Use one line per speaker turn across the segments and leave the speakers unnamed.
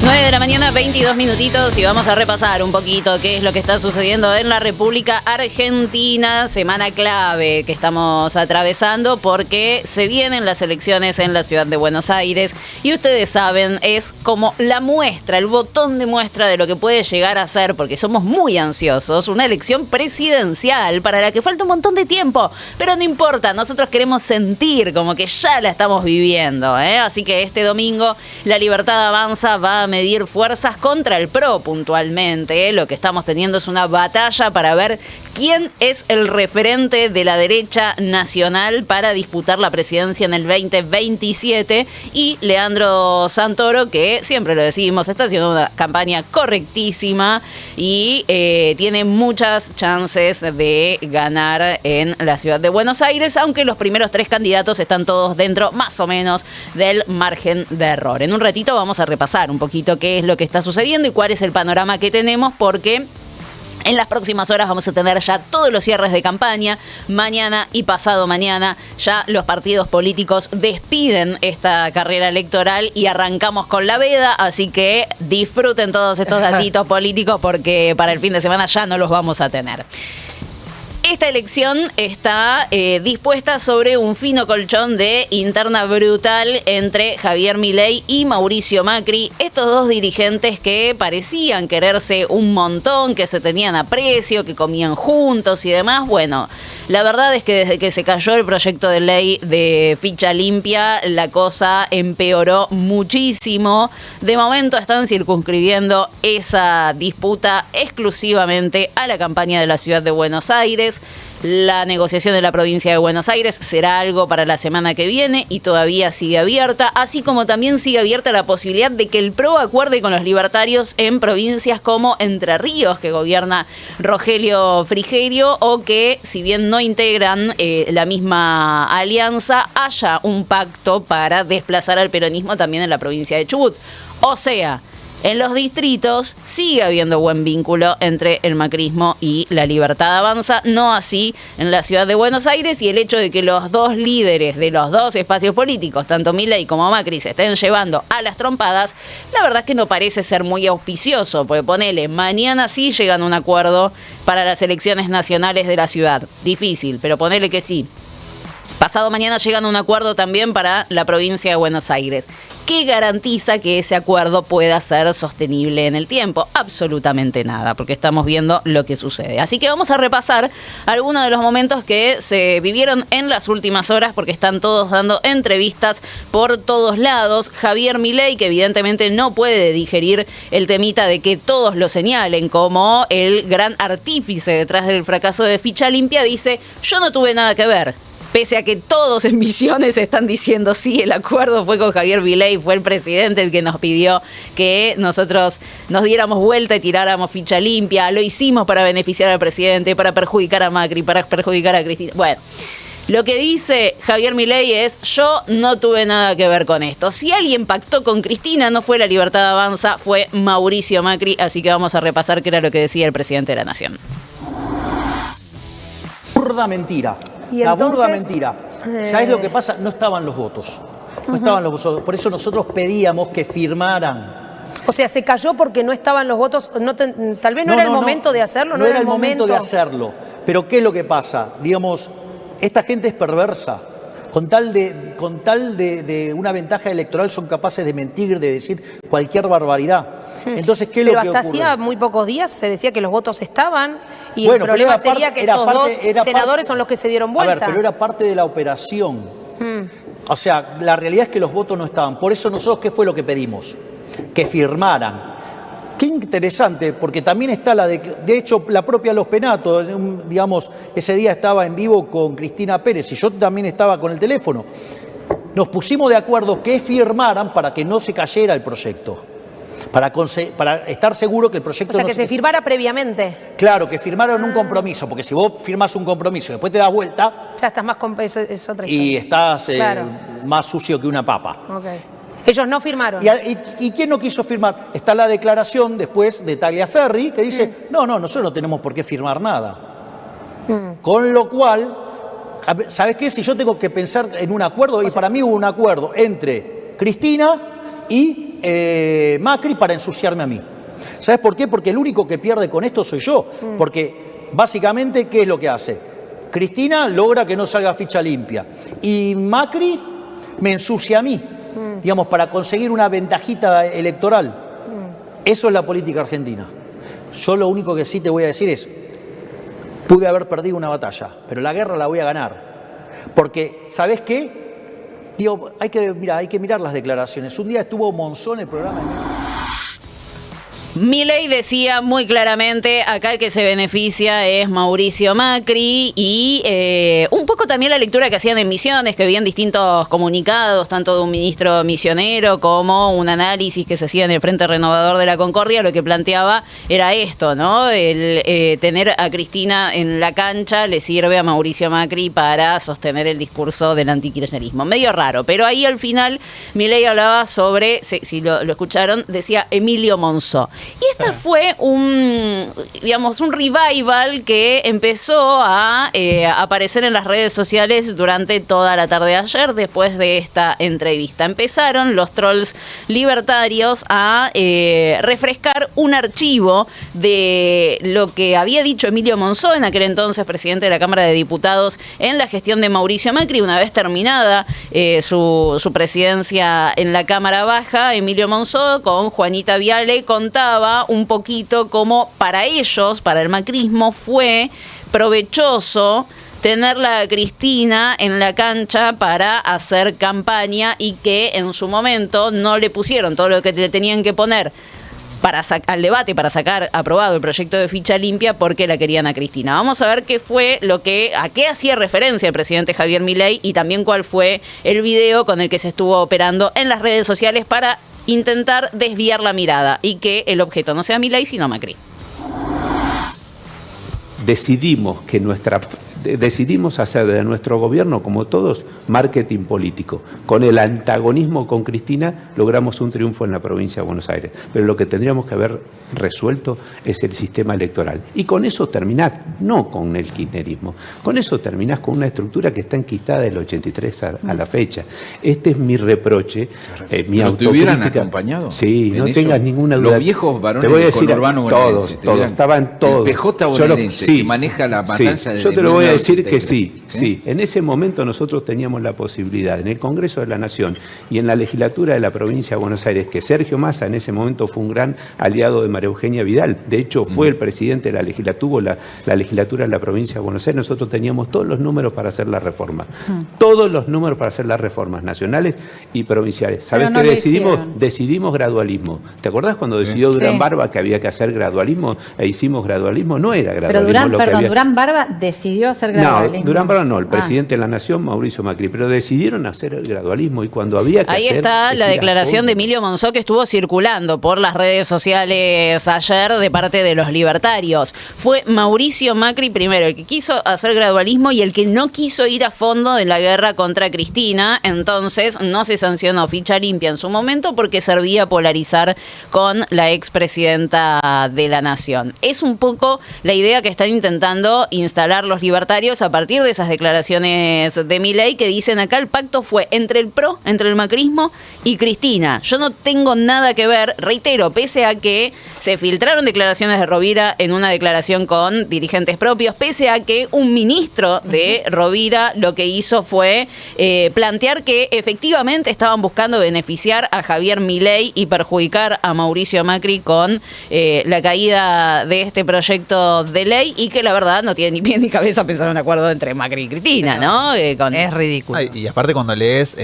9 de la mañana, 22 minutitos, y vamos a repasar un poquito qué es lo que está sucediendo en la República Argentina. Semana clave que estamos atravesando porque se vienen las elecciones en la ciudad de Buenos Aires y ustedes saben, es como la muestra, el botón de muestra de lo que puede llegar a ser, porque somos muy ansiosos, una elección presidencial para la que falta un montón de tiempo, pero no importa, nosotros queremos sentir como que ya la estamos viviendo, ¿eh? Así que este domingo La Libertad Avanza va a medir fuerzas contra el PRO puntualmente. Lo que estamos teniendo es una batalla para ver quién es el referente de la derecha nacional para disputar la presidencia en el 2027. Y Leandro Santoro, que siempre lo decimos, está haciendo una campaña correctísima y tiene muchas chances de ganar en la ciudad de Buenos Aires, aunque los primeros tres candidatos están todos dentro más o menos del margen de error. En un ratito vamos a repasar un poquito qué es lo que está sucediendo y cuál es el panorama que tenemos, porque en las próximas horas vamos a tener ya todos los cierres de campaña. Mañana y pasado mañana ya los partidos políticos despiden esta carrera electoral y arrancamos con la veda, así que disfruten todos estos datitos políticos porque para el fin de semana ya no los vamos a tener. Esta elección está dispuesta sobre un fino colchón de interna brutal entre Javier Milei y Mauricio Macri, estos dos dirigentes que parecían quererse un montón, que se tenían aprecio, que comían juntos y demás. Bueno, la verdad es que desde que se cayó el proyecto de ley de ficha limpia, la cosa empeoró muchísimo. De momento están circunscribiendo esa disputa exclusivamente a la campaña de la ciudad de Buenos Aires. La negociación de la provincia de Buenos Aires será algo para la semana que viene y todavía sigue abierta, así como también sigue abierta la posibilidad de que el PRO acuerde con los libertarios en provincias como Entre Ríos, que gobierna Rogelio Frigerio, o que, si bien no integran la misma alianza, haya un pacto para desplazar al peronismo también en la provincia de Chubut. O sea, en los distritos sigue habiendo buen vínculo entre el macrismo y La Libertad Avanza, no así en la ciudad de Buenos Aires, y el hecho de que los dos líderes de los dos espacios políticos, tanto Milei como Macri, se estén llevando a las trompadas, la verdad es que no parece ser muy auspicioso, porque ponele, mañana sí llegan a un acuerdo para las elecciones nacionales de la ciudad. Difícil, pero ponele que sí. Pasado mañana llegan a un acuerdo también para la provincia de Buenos Aires. ¿Qué garantiza que ese acuerdo pueda ser sostenible en el tiempo? Absolutamente nada, porque estamos viendo lo que sucede. Así que vamos a repasar algunos de los momentos que se vivieron en las últimas horas, porque están todos dando entrevistas por todos lados. Javier Milei, que evidentemente no puede digerir el temita de que todos lo señalen como el gran artífice detrás del fracaso de ficha limpia, dice: yo no tuve nada que ver. Pese a que todos en Misiones están diciendo sí, el acuerdo fue con Javier Milei, fue el presidente el que nos pidió que nosotros nos diéramos vuelta y tiráramos ficha limpia, lo hicimos para beneficiar al presidente, para perjudicar a Macri, para perjudicar a Cristina. Bueno, lo que dice Javier Milei es: yo no tuve nada que ver con esto. Si alguien pactó con Cristina, no fue La Libertad Avanza, fue Mauricio Macri, así que vamos a repasar qué era lo que decía el presidente de la Nación.
Burda mentira. La burda mentira. ¿Sabes lo que pasa? No estaban los votos. No estaban los votos. Por eso nosotros pedíamos que firmaran.
O sea, se cayó porque no estaban los votos. Tal vez no era el momento de hacerlo.
No era el momento de hacerlo. Pero ¿qué es lo que pasa? Digamos, esta gente es perversa. Con tal de una ventaja electoral son capaces de mentir, de decir cualquier barbaridad. Entonces, ¿qué es lo que ocurre?
Pero hasta hacía muy pocos días se decía que los votos estaban y el problema sería que estos dos senadores son los que se dieron vuelta.
A ver, pero era parte de la operación. O sea, la realidad es que los votos no estaban. Por eso nosotros, ¿qué fue lo que pedimos? Que firmaran. Qué interesante, porque también está de hecho, la propia Los Penato, digamos, ese día estaba en vivo con Cristina Pérez y yo también estaba con el teléfono. Nos pusimos de acuerdo que firmaran para que no se cayera el proyecto, para estar seguro que el proyecto
que se firmara previamente.
Claro, que firmaran un compromiso, porque si vos firmás un compromiso y después te das vuelta...
Ya estás más... Es otra historia.
Y estás más sucio que una papa.
Okay. Ellos no firmaron.
¿Y quién no quiso firmar? Está la declaración después de Tagliaferri que dice, no, nosotros no tenemos por qué firmar nada. Con lo cual, ¿sabes qué? Si yo tengo que pensar en un acuerdo, y para mí hubo un acuerdo entre Cristina y Macri para ensuciarme a mí. ¿Sabes por qué? Porque el único que pierde con esto soy yo. Porque básicamente, ¿qué es lo que hace? Cristina logra que no salga ficha limpia. Y Macri me ensucia a mí, digamos, para conseguir una ventajita electoral. Eso es la política argentina. Yo lo único que sí te voy a decir es, pude haber perdido una batalla, pero la guerra la voy a ganar. Porque, ¿sabés qué? Digo, hay que mirar las declaraciones. Un día estuvo Monzón en el programa de...
Milei decía muy claramente, acá el que se beneficia es Mauricio Macri, y un poco también la lectura que hacían en Misiones, que habían distintos comunicados, tanto de un ministro misionero como un análisis que se hacía en el Frente Renovador de la Concordia. Lo que planteaba era esto, ¿no? El tener a Cristina en la cancha le sirve a Mauricio Macri para sostener el discurso del antikirchnerismo. Medio raro, pero ahí al final Milei hablaba sobre, si lo escucharon, decía Emilio Monzó. Y esta fue un revival que empezó a aparecer en las redes sociales durante toda la tarde de ayer, después de esta entrevista. Empezaron los trolls libertarios a refrescar un archivo de lo que había dicho Emilio Monzó, en aquel entonces presidente de la Cámara de Diputados, en la gestión de Mauricio Macri. Una vez terminada su presidencia en la Cámara Baja, Emilio Monzó con Juanita Viale contaba un poquito cómo para ellos, para el macrismo, fue provechoso tenerla a Cristina en la cancha para hacer campaña, y que en su momento no le pusieron todo lo que le tenían que poner al debate para sacar aprobado el proyecto de ficha limpia, porque la querían a Cristina. Vamos a ver qué fue a qué hacía referencia el presidente Javier Milei, y también cuál fue el video con el que se estuvo operando en las redes sociales para intentar desviar la mirada y que el objeto no sea Milei sino Macri.
Decidimos hacer de nuestro gobierno, como todos, marketing político. Con el antagonismo con Cristina logramos un triunfo en la provincia de Buenos Aires. Pero lo que tendríamos que haber resuelto es el sistema electoral. Y con eso terminás, no con el kirchnerismo, con eso terminás con una estructura que está enquistada del 83 a la fecha. Este es mi reproche, mi autocrítica.
¿Te hubieran acompañado?
Sí, no tengas ninguna duda.
Los viejos varones
te voy a decir,
del conurbano
todos, estaban todos.
El PJ bonaerense, que maneja la matanza de...
Yo te lo voy a decir que sí. En ese momento nosotros teníamos la posibilidad, en el Congreso de la Nación y en la legislatura de la provincia de Buenos Aires, que Sergio Massa en ese momento fue un gran aliado de María Eugenia Vidal. De hecho, fue el presidente de la legislatura, la legislatura de la provincia de Buenos Aires. Nosotros teníamos todos los números para hacer la reforma. Todos los números para hacer las reformas nacionales y provinciales. ¿Sabés qué decidimos? Decidimos gradualismo. ¿Te acordás cuando decidió Durán Barba que había que hacer gradualismo e hicimos gradualismo? No era gradualismo.
Pero Durán Barba decidió hacer gradualismo.
No, Durán Barba no, el presidente de la Nación, Mauricio Macri, pero decidieron hacer el gradualismo, y cuando había que
ahí
hacer...
está la declaración de Emilio Monzó, que estuvo circulando por las redes sociales ayer de parte de los libertarios. Fue Mauricio Macri primero el que quiso hacer gradualismo y el que no quiso ir a fondo en la guerra contra Cristina. Entonces no se sancionó ficha limpia en su momento porque servía a polarizar con la expresidenta de la Nación. Es un poco la idea que están intentando instalar los libertarios a partir de esas declaraciones de Milei, que dicen acá el pacto fue entre el PRO, entre el macrismo y Cristina. Yo no tengo nada que ver, reitero, pese a que se filtraron declaraciones de Rovira en una declaración con dirigentes propios, pese a que un ministro de Rovira lo que hizo fue plantear que efectivamente estaban buscando beneficiar a Javier Milei y perjudicar a Mauricio Macri con la caída de este proyecto de ley, y que la verdad no tiene ni pie ni cabeza pensar un acuerdo entre Macri y Cristina, ¿no?
Es ridículo. Y aparte, cuando lees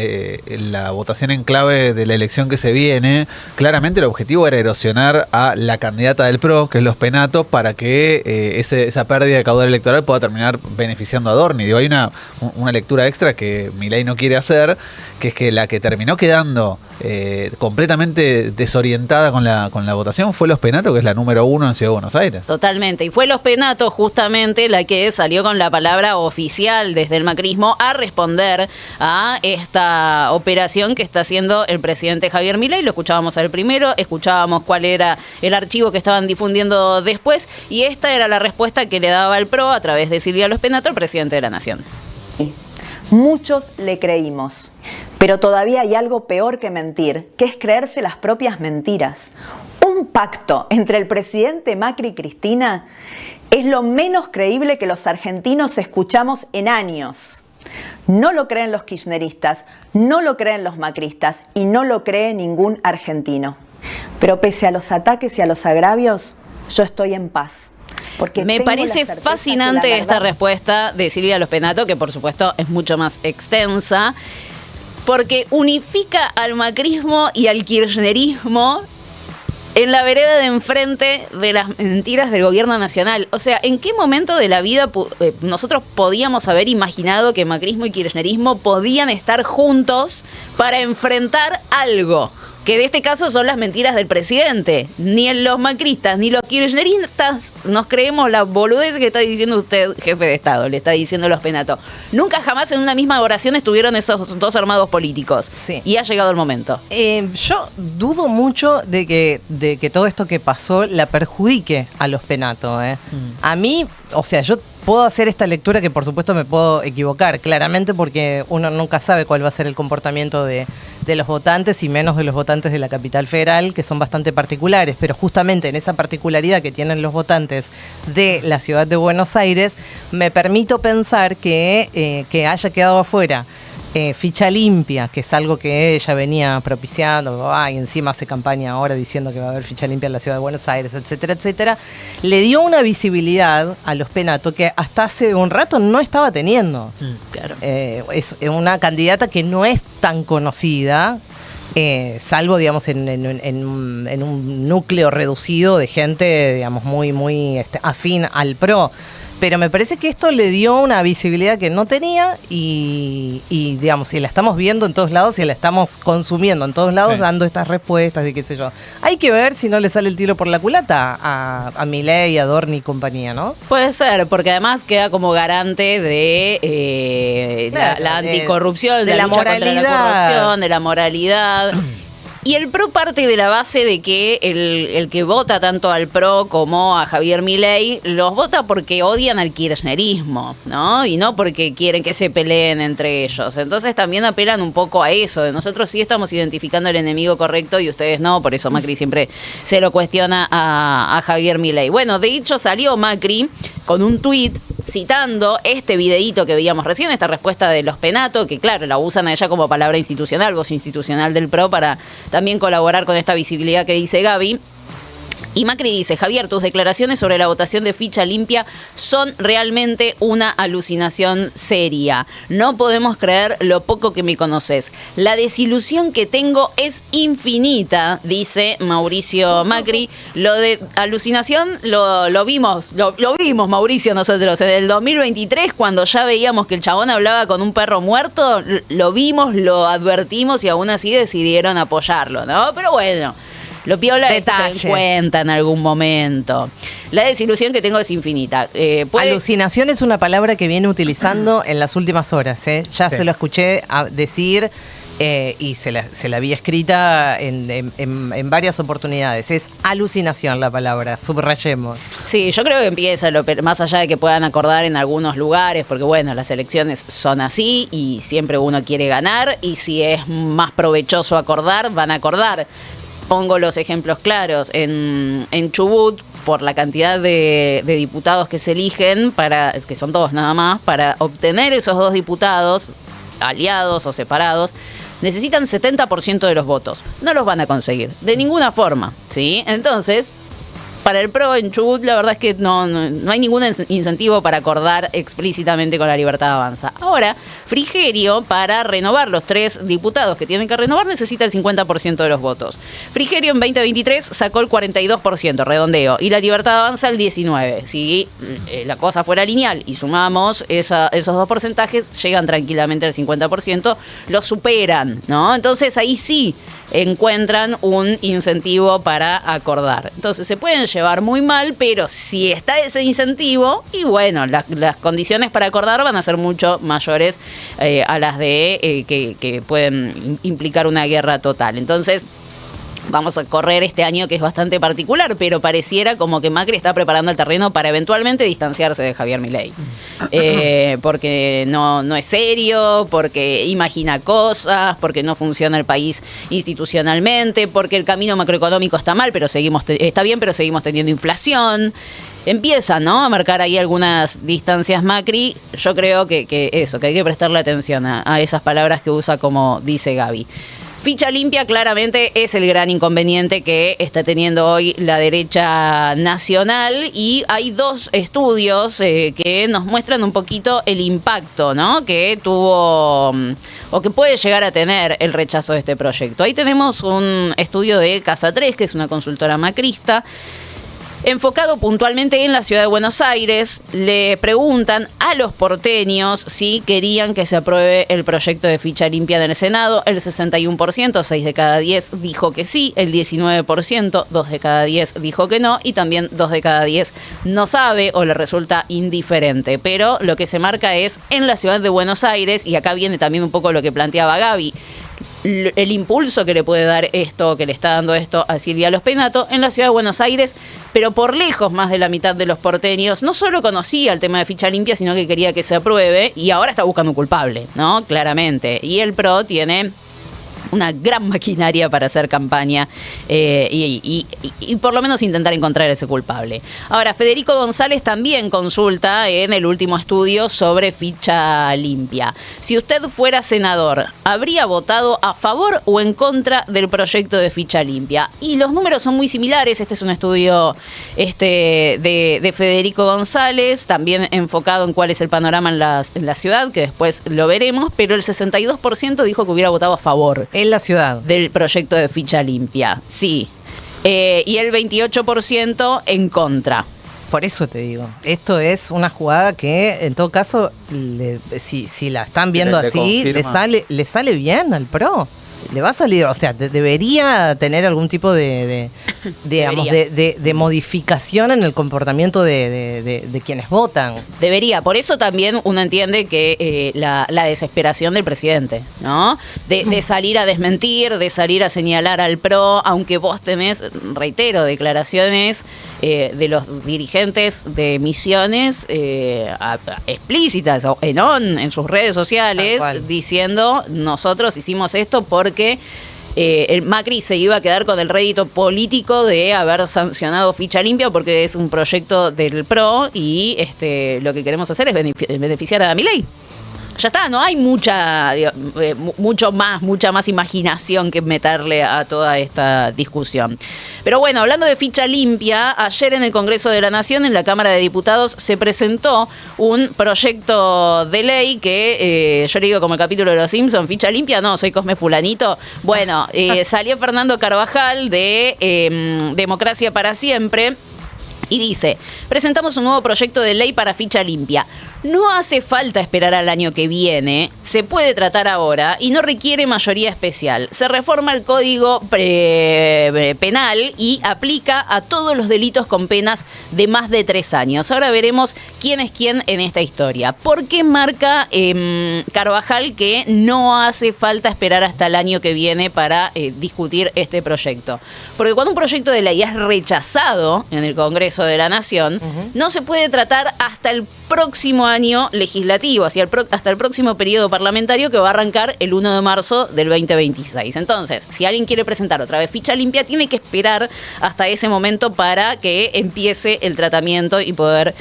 la votación en clave de la elección que se viene, claramente el objetivo era erosionar a la candidata del PRO, que es Los Penatos, para que esa pérdida de caudal electoral pueda terminar beneficiando a Dorni. Digo, hay una lectura extra que Milei no quiere hacer, que es que la que terminó quedando completamente desorientada con la votación fue Los Penatos, que es la número 1 en Ciudad de Buenos Aires.
Totalmente. Y fue Los Penatos justamente la que salió con la palabra oficial desde el macrismo a responder a esta operación que está haciendo el presidente Javier Milei. Lo escuchábamos al primero, escuchábamos cuál era el archivo que estaban difundiendo después, y esta era la respuesta que le daba el PRO a través de Silvia Los Penatos, el presidente de la Nación.
Muchos le creímos. Pero todavía hay algo peor que mentir, que es creerse las propias mentiras. Un pacto entre el presidente Macri y Cristina es lo menos creíble que los argentinos escuchamos en años. No lo creen los kirchneristas, no lo creen los macristas y no lo cree ningún argentino. Pero pese a los ataques y a los agravios, yo estoy en paz. Porque
me parece fascinante esta respuesta de Silvia Los Penato, que por supuesto es mucho más extensa, porque unifica al macrismo y al kirchnerismo en la vereda de enfrente de las mentiras del gobierno nacional. O sea, ¿en qué momento de la vida nosotros podíamos haber imaginado que macrismo y kirchnerismo podían estar juntos para enfrentar algo? Que en este caso son las mentiras del presidente. Ni los macristas ni los kirchneristas nos creemos la boludez que está diciendo usted, jefe de Estado, le está diciendo Los Penato. Nunca jamás en una misma oración estuvieron esos dos armados políticos.
Sí.
Y ha llegado el momento.
Yo dudo mucho de que todo esto que pasó la perjudique a Los Penato. A mí, o sea, yo puedo hacer esta lectura que por supuesto me puedo equivocar, claramente, porque uno nunca sabe cuál va a ser el comportamiento de los votantes y menos de los votantes de la capital federal, que son bastante particulares, pero justamente en esa particularidad que tienen los votantes de la ciudad de Buenos Aires, me permito pensar que haya quedado afuera ficha limpia, que es algo que ella venía propiciando, y encima hace campaña ahora diciendo que va a haber ficha limpia en la ciudad de Buenos Aires, etcétera, etcétera, le dio una visibilidad a Los Penato que hasta hace un rato no estaba teniendo.
Claro.
Es una candidata que no es tan conocida, salvo, digamos, en un núcleo reducido de gente, digamos, muy afín al PRO. Pero me parece que esto le dio una visibilidad que no tenía y digamos, si la estamos viendo en todos lados, si la estamos consumiendo en todos lados, dando estas respuestas y qué sé yo. Hay que ver si no le sale el tiro por la culata a Milei, a Dorni y compañía, ¿no?
Puede ser, porque además queda como garante de la anticorrupción, de la lucha contra la corrupción, de la moralidad. Y el PRO parte de la base de que el que vota tanto al PRO como a Javier Milei los vota porque odian al kirchnerismo, ¿no? Y no porque quieren que se peleen entre ellos. Entonces también apelan un poco a eso. De nosotros sí estamos identificando el enemigo correcto y ustedes no. Por eso Macri siempre se lo cuestiona a Javier Milei. Bueno, de hecho salió Macri con un tuit citando este videíto que veíamos recién, esta respuesta de Los Penato, que claro, la usan a ella como palabra institucional, voz institucional del PRO, para también colaborar con esta visibilidad que dice Gaby. Y Macri dice: Javier, tus declaraciones sobre la votación de ficha limpia son realmente una alucinación seria. No podemos creer lo poco que me conoces. La desilusión que tengo es infinita, dice Mauricio Macri. Lo de alucinación lo vimos, Mauricio, nosotros en el 2023, cuando ya veíamos que el chabón hablaba con un perro muerto, lo vimos, lo advertimos y aún así decidieron apoyarlo, ¿no? Pero bueno, lo piola es que se den cuenta en algún momento. La desilusión que tengo es infinita.
Alucinación es una palabra que viene utilizando en las últimas horas. Ya se lo escuché decir y se la había escrita en varias oportunidades. Es alucinación la palabra, subrayemos.
Sí, yo creo que empieza, más allá de que puedan acordar en algunos lugares, porque bueno, las elecciones son así y siempre uno quiere ganar, y si es más provechoso acordar, van a acordar. Pongo los ejemplos claros. En Chubut, por la cantidad de diputados que se eligen, que son dos nada más, para obtener esos dos diputados, aliados o separados, necesitan 70% de los votos. No los van a conseguir, de ninguna forma, ¿sí? Entonces, para el PRO en Chubut, la verdad es que no hay ningún incentivo para acordar explícitamente con La Libertad Avanza. Ahora, Frigerio, para renovar los 3 diputados que tienen que renovar, necesita el 50% de los votos. Frigerio en 2023 sacó el 42%, redondeo, y La Libertad Avanza el 19%. Si la cosa fuera lineal y sumamos esos dos porcentajes, llegan tranquilamente al 50%, lo superan, ¿no? Entonces ahí sí encuentran un incentivo para acordar. Entonces se pueden llevar muy mal, pero si está ese incentivo, y bueno, las condiciones para acordar van a ser mucho mayores a las de que pueden implicar una guerra total. Entonces, vamos a correr este año que es bastante particular, pero pareciera como que Macri está preparando el terreno para eventualmente distanciarse de Javier Milei. Porque no es serio, porque imagina cosas, porque no funciona el país institucionalmente, porque el camino macroeconómico está mal, pero está bien, pero seguimos teniendo inflación. Empieza, ¿no?, a marcar ahí algunas distancias Macri. Yo creo que hay que prestarle atención a esas palabras que usa, como dice Gaby. Ficha limpia claramente es el gran inconveniente que está teniendo hoy la derecha nacional, y hay 2 estudios que nos muestran un poquito el impacto, ¿no?, que tuvo o que puede llegar a tener el rechazo de este proyecto. Ahí tenemos un estudio de Casa 3, que es una consultora macrista, enfocado puntualmente en la ciudad de Buenos Aires. Le preguntan a los porteños si querían que se apruebe el proyecto de ficha limpia en el Senado. El 61%, 6 de cada 10, dijo que sí. El 19%, 2 de cada 10, dijo que no. Y también 2 de cada 10 no sabe o le resulta indiferente. Pero lo que se marca es en la ciudad de Buenos Aires, y acá viene también un poco lo que planteaba Gaby, el impulso que le puede dar esto, que le está dando esto a Silvia Los Penato. En la ciudad de Buenos Aires, pero por lejos más de la mitad de los porteños no solo conocía el tema de ficha limpia, sino que quería que se apruebe, y ahora está buscando un culpable, ¿no?, claramente. Y el PRO tiene una gran maquinaria para hacer campaña y por lo menos intentar encontrar ese culpable. Ahora, Federico González también consulta en el último estudio sobre ficha limpia. Si usted fuera senador, ¿habría votado a favor o en contra del proyecto de ficha limpia? Y los números son muy similares. Este es un estudio de Federico González, también enfocado en cuál es el panorama en la ciudad, que después lo veremos, pero el 62% dijo que hubiera votado a favor.
En la ciudad.
Del proyecto de ficha limpia, sí. Y el 28% en contra.
Por eso te digo, esto es una jugada que en todo caso, si la están viendo así, le sale bien al PRO. Le va a salir, o sea, debería tener algún tipo de modificación en el comportamiento de quienes votan.
Debería, por eso también uno entiende que la desesperación del presidente, ¿no? De salir a desmentir, de salir a señalar al PRO, aunque vos tenés, reitero, declaraciones de los dirigentes de Misiones explícitas en sus redes sociales, diciendo: nosotros hicimos esto porque el Macri se iba a quedar con el rédito político de haber sancionado ficha limpia, porque es un proyecto del PRO y lo que queremos hacer es beneficiar a Milei. Ya está, no hay mucha más imaginación que meterle a toda esta discusión. Pero bueno, hablando de ficha limpia, ayer en el Congreso de la Nación, en la Cámara de Diputados, se presentó un proyecto de ley que, yo le digo como el capítulo de Los Simpsons, ficha limpia, no, soy Cosme Fulanito. Bueno, salió Fernando Carvajal de Democracia para Siempre, y dice: presentamos un nuevo proyecto de ley para ficha limpia. No hace falta esperar al año que viene, se puede tratar ahora y no requiere mayoría especial. Se reforma el Código Penal y aplica a todos los delitos con penas de más de 3 años. Ahora veremos quién es quién en esta historia. ¿Por qué marca Carvajal que no hace falta esperar hasta el año que viene para discutir este proyecto? Porque cuando un proyecto de ley es rechazado en el Congreso de la Nación, no se puede tratar hasta el próximo año legislativo, hasta el próximo periodo parlamentario, que va a arrancar el 1 de marzo del 2026. Entonces, si alguien quiere presentar otra vez ficha limpia, tiene que esperar hasta ese momento para que empiece el tratamiento y poder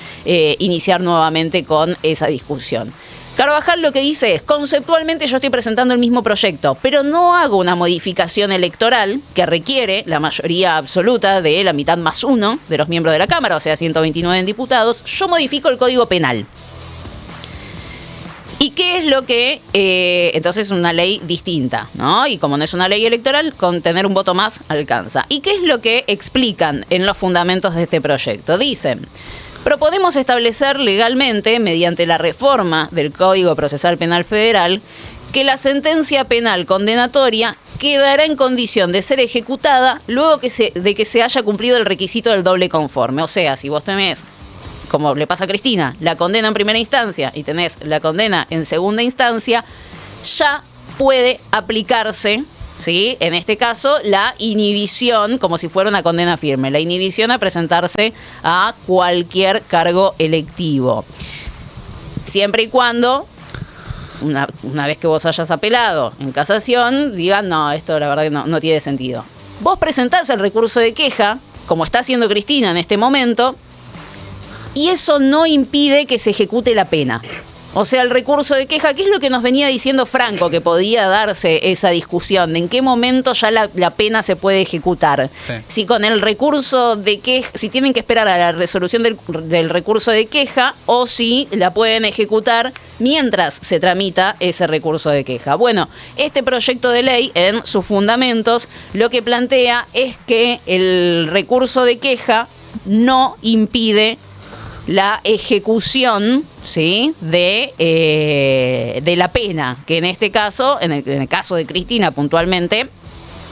iniciar nuevamente con esa discusión. Carvajal lo que dice es: conceptualmente yo estoy presentando el mismo proyecto, pero no hago una modificación electoral que requiere la mayoría absoluta de la mitad más 1 de los miembros de la Cámara, o sea, 129 diputados. Yo modifico el Código Penal. ¿Y qué es lo que...? Entonces es una ley distinta, ¿no? Y como no es una ley electoral, con tener un voto más alcanza. ¿Y qué es lo que explican en los fundamentos de este proyecto? Dicen: proponemos establecer legalmente, mediante la reforma del Código Procesal Penal Federal, que la sentencia penal condenatoria quedará en condición de ser ejecutada luego de que se haya cumplido el requisito del doble conforme. O sea, si vos tenés, como le pasa a Cristina, la condena en primera instancia y tenés la condena en segunda instancia, ya puede aplicarse, ¿sí? En este caso, la inhibición, como si fuera una condena firme, la inhibición a presentarse a cualquier cargo electivo. Siempre y cuando, una vez que vos hayas apelado en casación, digan, no, esto la verdad que no tiene sentido. Vos presentás el recurso de queja, como está haciendo Cristina en este momento, y eso no impide que se ejecute la pena. O sea, el recurso de queja, ¿qué es lo que nos venía diciendo Franco? Que podía darse esa discusión, de en qué momento ya la pena se puede ejecutar. Sí. Si con el recurso de queja, si tienen que esperar a la resolución del recurso de queja, o si la pueden ejecutar mientras se tramita ese recurso de queja. Bueno, este proyecto de ley, en sus fundamentos, lo que plantea es que el recurso de queja no impide la ejecución, ¿sí?, de la pena, que en este caso, en el caso de Cristina puntualmente,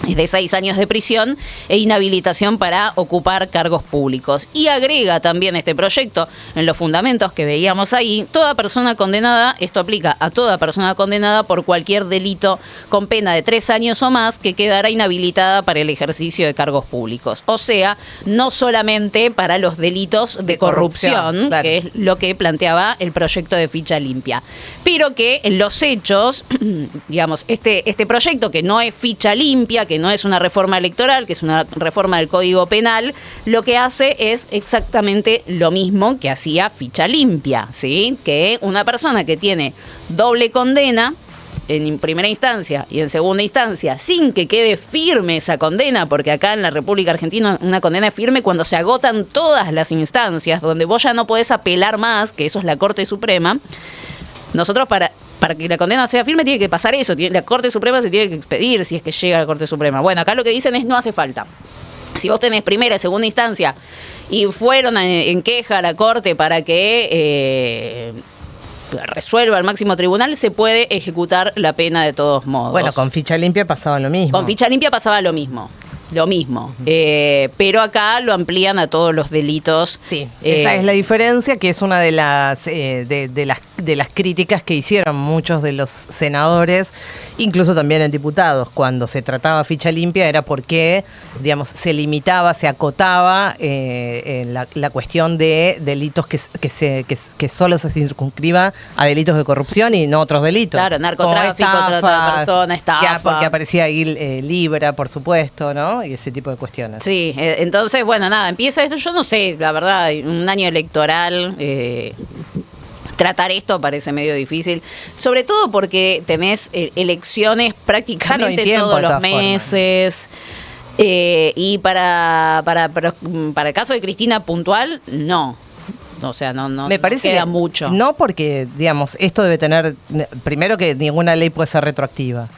es de 6 años de prisión e inhabilitación para ocupar cargos públicos. Y agrega también este proyecto, en los fundamentos que veíamos ahí, toda persona condenada, esto aplica a toda persona condenada por cualquier delito con pena de 3 años o más, que quedará inhabilitada para el ejercicio de cargos públicos. O sea, no solamente para los delitos de corrupción, claro, que es lo que planteaba el proyecto de ficha limpia. Pero que en los hechos, digamos, este proyecto, que no es ficha limpia, que no es una reforma electoral, que es una reforma del Código Penal, lo que hace es exactamente lo mismo que hacía ficha limpia, ¿sí? Que una persona que tiene doble condena en primera instancia y en segunda instancia, sin que quede firme esa condena, porque acá en la República Argentina una condena es firme cuando se agotan todas las instancias, donde vos ya no podés apelar más, que eso es la Corte Suprema. Nosotros para que la condena sea firme tiene que pasar eso, la Corte Suprema se tiene que expedir si es que llega a la Corte Suprema. Bueno, acá lo que dicen es no hace falta. Si vos tenés primera y segunda instancia y fueron en queja a la Corte para que resuelva el máximo tribunal, se puede ejecutar la pena de todos modos.
Bueno, con ficha limpia pasaba lo mismo.
Con ficha limpia pasaba lo mismo. Pero acá lo amplían a todos los delitos.
Sí, esa es la diferencia, que es una de las críticas que hicieron muchos de los senadores, incluso también en diputados, cuando se trataba ficha limpia, era porque, digamos, se limitaba, se acotaba la cuestión de delitos que solo se circunscriba a delitos de corrupción y no otros delitos.
Claro, narcotráfico, trata de persona, estafa.
Porque aparecía ahí Libra, por supuesto, ¿no? Y ese tipo de cuestiones.
Sí, entonces, bueno, nada, empieza esto. Yo no sé, la verdad, un año electoral, tratar esto parece medio difícil, sobre todo porque tenés elecciones prácticamente todos los meses. Y para el caso de Cristina puntual, no. O sea, no
me parece
queda mucho.
No, porque, digamos, esto debe tener, primero, que ninguna ley puede ser retroactiva.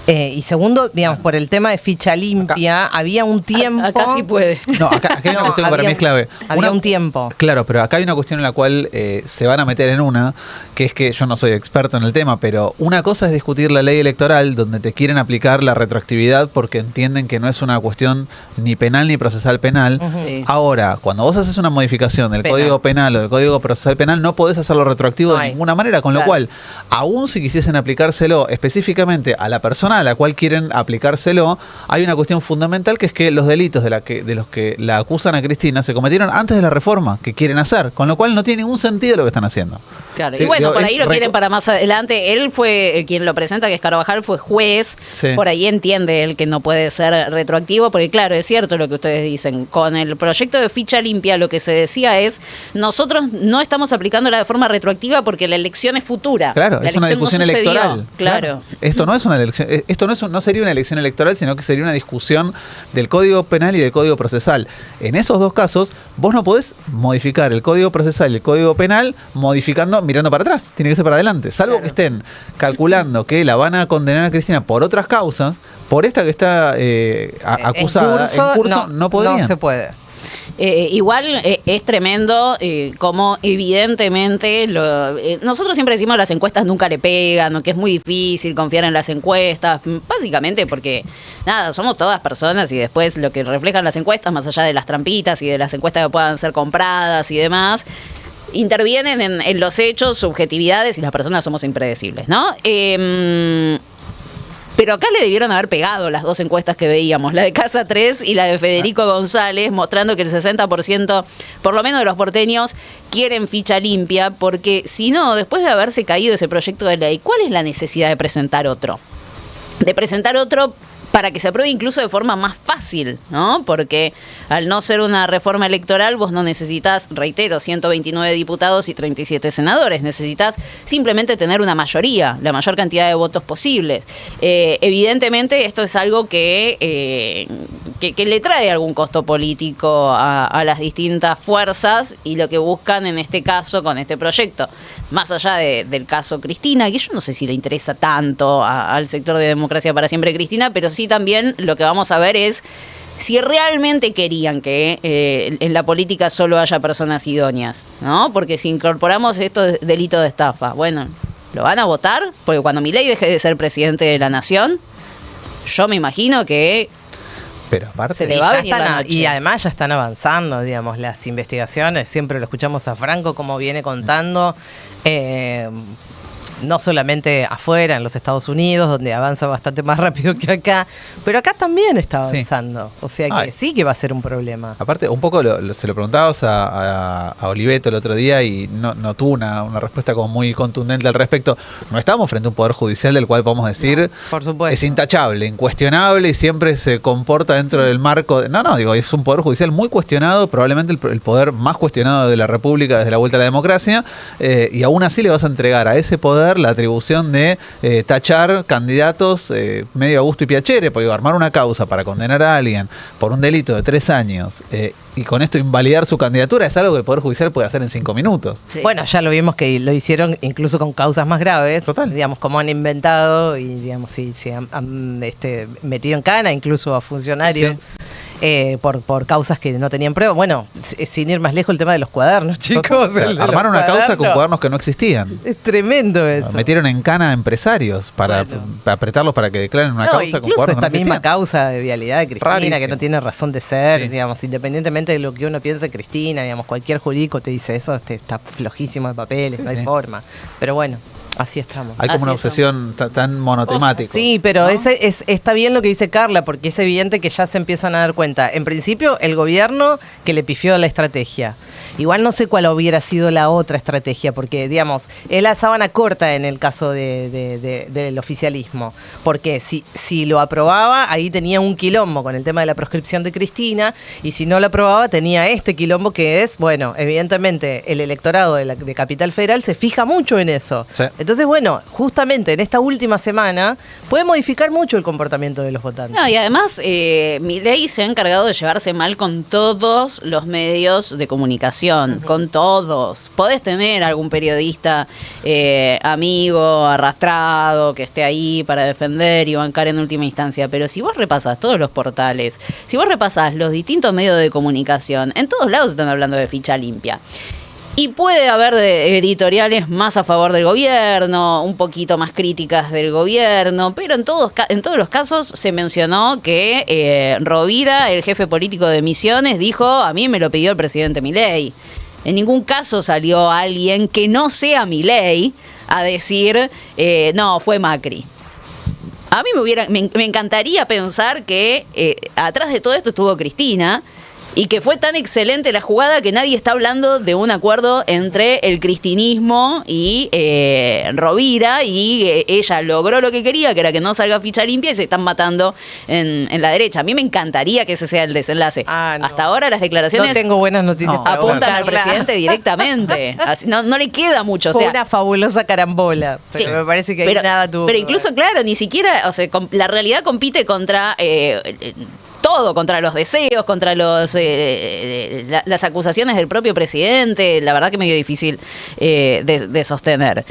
Y segundo, digamos, por el tema de ficha limpia, había un tiempo...
Acá sí puede.
No, acá hay una cuestión que para mí es clave.
Había un tiempo.
Claro, pero acá hay una cuestión en la cual se van a meter en una, que es que yo no soy experto en el tema, pero una cosa es discutir la ley electoral donde te quieren aplicar la retroactividad porque entienden que no es una cuestión ni penal ni procesal penal.
Sí.
Ahora, cuando vos haces una modificación del Código Penal o del Código Procesal Penal, no podés hacerlo retroactivo de ninguna manera, con lo cual, aún si quisiesen aplicárselo específicamente a la persona a la cual quieren aplicárselo, hay una cuestión fundamental, que es que los delitos de los que la acusan a Cristina se cometieron antes de la reforma que quieren hacer, con lo cual no tiene ningún sentido lo que están haciendo.
Claro, y bueno, por ahí lo quieren para más adelante. Él fue quien lo presenta, que es Carvajal, fue juez, por ahí entiende él que no puede ser retroactivo, porque claro, es cierto lo que ustedes dicen, con el proyecto de ficha limpia lo que se decía es, nosotros no estamos aplicándola de forma retroactiva porque la elección es futura.
Claro,
la
es una discusión electoral.
Claro.
Esto no es una elección, no sería una elección electoral, sino que sería una discusión del Código Penal y del Código Procesal. En esos dos casos, vos no podés modificar el Código Procesal y el Código Penal mirando para atrás. Tiene que ser para adelante. Salvo que estén calculando que la van a condenar a Cristina por otras causas, por esta que está acusada en curso, no podría.
No se puede.
Igual es tremendo como evidentemente nosotros siempre decimos las encuestas nunca le pegan, o que es muy difícil confiar en las encuestas, básicamente porque nada, somos todas personas y después lo que reflejan las encuestas, más allá de las trampitas y de las encuestas que puedan ser compradas y demás, intervienen en los hechos, subjetividades, y las personas somos impredecibles, ¿no? Pero acá le debieron haber pegado las dos encuestas que veíamos, la de Casa 3 y la de Federico González, mostrando que el 60%, por lo menos de los porteños, quieren ficha limpia, porque si no, después de haberse caído ese proyecto de ley, ¿cuál es la necesidad de presentar otro? De presentar otro para que se apruebe incluso de forma más fácil, ¿no? Porque al no ser una reforma electoral, vos no necesitas, reitero, 129 diputados y 37 senadores. Necesitas simplemente tener una mayoría, la mayor cantidad de votos posibles. Evidentemente, esto es algo que le trae algún costo político a las distintas fuerzas y lo que buscan en este caso con este proyecto. Más allá del caso Cristina, que yo no sé si le interesa tanto al sector de Democracia para Siempre Cristina, pero sí también lo que vamos a ver es si realmente querían que en la política solo haya personas idóneas, ¿no? Porque si incorporamos estos delitos de estafa, bueno, ¿lo van a votar? Porque cuando Milei deje de ser presidente de la nación, yo me imagino que
pero aparte
se le va a venir la noche.
Y además ya están avanzando, digamos, las investigaciones. Siempre lo escuchamos a Franco como viene contando. No solamente afuera, en los Estados Unidos, donde avanza bastante más rápido que acá, pero acá también está avanzando. Sí. O sea que sí que va a ser un problema.
Aparte, un poco se lo preguntabas a Oliveto el otro día y no tuvo una respuesta como muy contundente al respecto. No estamos frente a un poder judicial del cual podemos decir
por supuesto,
es intachable, incuestionable y siempre se comporta dentro del marco de... digo, es un poder judicial muy cuestionado, probablemente el poder más cuestionado de la República desde la vuelta a la democracia, y aún así le vas a entregar a ese poder la atribución de tachar candidatos medio a gusto y piacere, porque armar una causa para condenar a alguien por un delito de 3 años y con esto invalidar su candidatura es algo que el Poder Judicial puede hacer en 5 minutos.
Sí. Bueno, ya lo vimos que lo hicieron incluso con causas más graves.
Total.
Digamos, como han inventado y digamos, se han metido en cana incluso a funcionarios. Sí. Por causas que no tenían prueba. Bueno, sin ir más lejos, el tema de los cuadernos, chicos.
Armaron una causa con cuadernos que no existían.
Es tremendo eso.
Metieron en cana a empresarios para apretarlos para que declaren una causa con cuadernos que no existían.
Esta misma causa de vialidad de Cristina,
rarísimo,
que no tiene razón de ser, digamos, independientemente de lo que uno piense de Cristina, digamos, cualquier jurídico te dice eso, está flojísimo de papeles, no hay forma. Pero bueno, así estamos.
Hay como una obsesión tan monotemática.
Sí, pero ¿no? Está bien lo que dice Carla, porque es evidente que ya se empiezan a dar cuenta. En principio, el gobierno que le pifió la estrategia. Igual no sé cuál hubiera sido la otra estrategia, porque, digamos, es la sábana corta en el caso del oficialismo. Porque si lo aprobaba, ahí tenía un quilombo con el tema de la proscripción de Cristina, y si no lo aprobaba, tenía este quilombo que es, bueno, evidentemente, el electorado de Capital Federal se fija mucho en eso. Sí. Entonces, bueno, justamente en esta última semana puede modificar mucho el comportamiento de los votantes.
No, y además, Milei se ha encargado de llevarse mal con todos los medios de comunicación, con todos. Podés tener algún periodista amigo, arrastrado, que esté ahí para defender y bancar en última instancia, pero si vos repasás todos los portales, si vos repasás los distintos medios de comunicación, en todos lados están hablando de ficha limpia. Y puede haber editoriales más a favor del gobierno, un poquito más críticas del gobierno, pero en todos los casos se mencionó que Rovira, el jefe político de Misiones, dijo: a mí me lo pidió el presidente Milei. En ningún caso salió alguien que no sea Milei a decir, no, fue Macri. A mí me encantaría pensar que atrás de todo esto estuvo Cristina, y que fue tan excelente la jugada que nadie está hablando de un acuerdo entre el cristinismo y Rovira, y ella logró lo que quería, que era que no salga ficha limpia, y se están matando en la derecha. A mí me encantaría que ese sea el desenlace. No. Hasta ahora las declaraciones...
No tengo buenas noticias.
Apuntan al presidente directamente. Así, no le queda mucho.
Fue una fabulosa carambola, pero me parece que ahí nada tuvo.
Pero incluso, claro, ni siquiera... O sea, la realidad compite contra... todo, contra los deseos, contra las acusaciones del propio presidente. La verdad que medio difícil de sostener.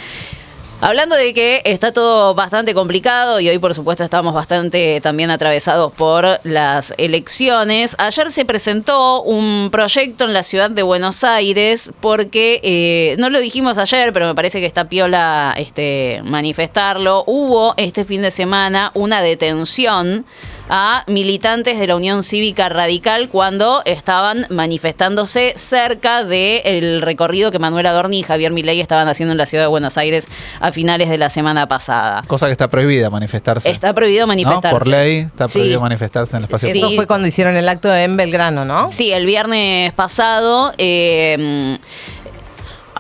Hablando de que está todo bastante complicado y hoy por supuesto estamos bastante también atravesados por las elecciones, ayer se presentó un proyecto en la ciudad de Buenos Aires porque, no lo dijimos ayer, pero me parece que está piola manifestarlo, hubo este fin de semana una detención a militantes de la Unión Cívica Radical cuando estaban manifestándose cerca del recorrido que Manuel Adorni y Javier Milei estaban haciendo en la ciudad de Buenos Aires a finales de la semana pasada.
Cosa que está prohibida manifestarse.
Está prohibido manifestarse.
¿No? Por ley está prohibido manifestarse en el espacio
público. Eso fue cuando hicieron el acto en Belgrano, ¿no?
Sí, el viernes pasado